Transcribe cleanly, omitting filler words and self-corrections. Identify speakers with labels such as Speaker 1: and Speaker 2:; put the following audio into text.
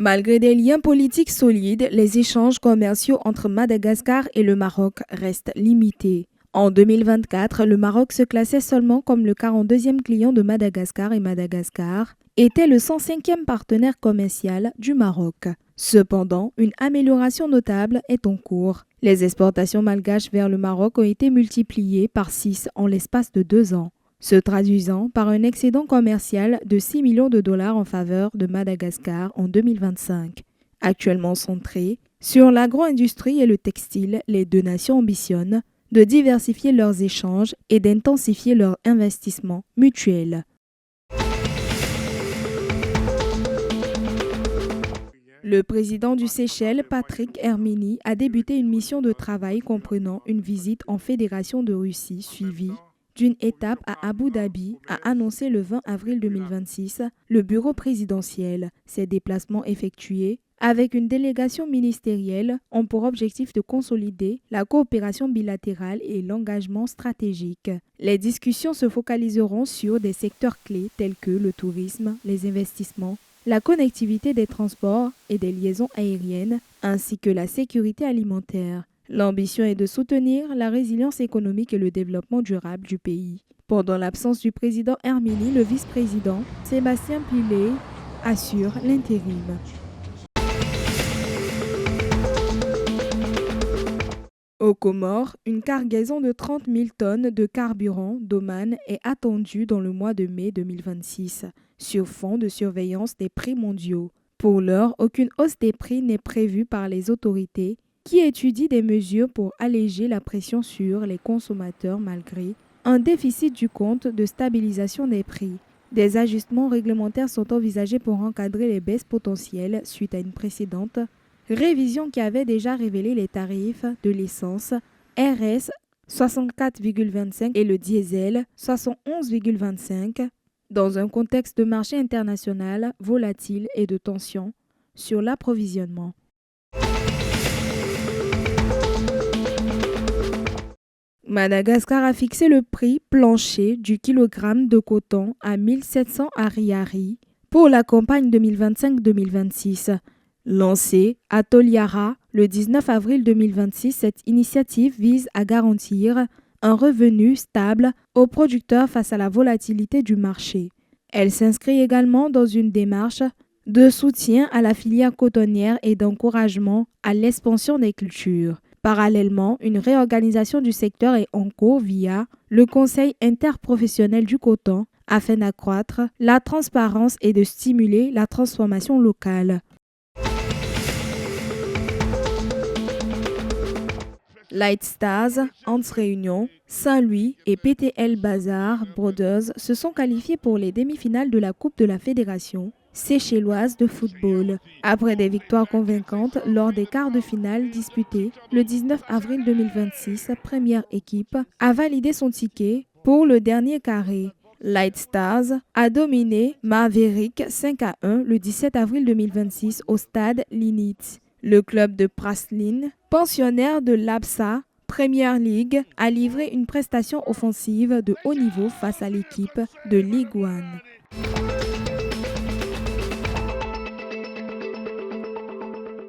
Speaker 1: Malgré des liens politiques solides, les échanges commerciaux entre Madagascar et le Maroc restent limités. En 2024, le Maroc se classait seulement comme le 42e client de Madagascar et Madagascar était le 105e partenaire commercial du Maroc. Cependant, une amélioration notable est en cours. Les exportations malgaches vers le Maroc ont été multipliées par 6 en l'espace de 2 ans, se traduisant par un excédent commercial de 6 millions de dollars en faveur de Madagascar en 2025. Actuellement centrées sur l'agro-industrie et le textile, les deux nations ambitionnent de diversifier leurs échanges et d'intensifier leurs investissements mutuels. Le président du Seychelles, Patrick Herminy, a débuté une mission de travail comprenant une visite en Fédération de Russie suivie d'une étape à Abu Dhabi, a annoncé le 20 avril 2026 le bureau présidentiel. Ces déplacements effectués avec une délégation ministérielle ont pour objectif de consolider la coopération bilatérale et l'engagement stratégique. Les discussions se focaliseront sur des secteurs clés tels que le tourisme, les investissements, la connectivité des transports et des liaisons aériennes, ainsi que la sécurité alimentaire. L'ambition est de soutenir la résilience économique et le développement durable du pays. Pendant l'absence du président Herminy, le vice-président Sébastien Pillet assure l'intérim. Aux Comores, une cargaison de 30 000 tonnes de carburant d'Oman est attendue dans le mois de mai 2026, sur fond de surveillance des prix mondiaux. Pour l'heure, aucune hausse des prix n'est prévue par les autorités qui étudient des mesures pour alléger la pression sur les consommateurs malgré un déficit du compte de stabilisation des prix. Des ajustements réglementaires sont envisagés pour encadrer les baisses potentielles suite à une précédente révision qui avait déjà révélé les tarifs de l'essence RS 64,25 et le diesel 71,25 dans un contexte de marché international volatile et de tension sur l'approvisionnement. Madagascar a fixé le prix plancher du kilogramme de coton à 1700 ariary pour la campagne 2025-2026. Lancée à Toliara le 19 avril 2026, cette initiative vise à garantir un revenu stable aux producteurs face à la volatilité du marché. Elle s'inscrit également dans une démarche de soutien à la filière cotonnière et d'encouragement à l'expansion des cultures. Parallèlement, une réorganisation du secteur est en cours via le Conseil interprofessionnel du coton afin d'accroître la transparence et de stimuler la transformation locale. Light Stars, Hans Réunion, Saint-Louis et PTL Bazar Brothers se sont qualifiés pour les demi-finales de la Coupe de la Fédération séchelloise de football. Après des victoires convaincantes lors des quarts de finale disputés le 19 avril 2026, première équipe a validé son ticket pour le dernier carré. Light Stars a dominé Maverick 5-1 le 17 avril 2026 au stade Linitz. Le club de Praslin, pensionnaire de l'Absa Premier League, a livré une prestation offensive de haut niveau face à l'équipe de Ligue 1.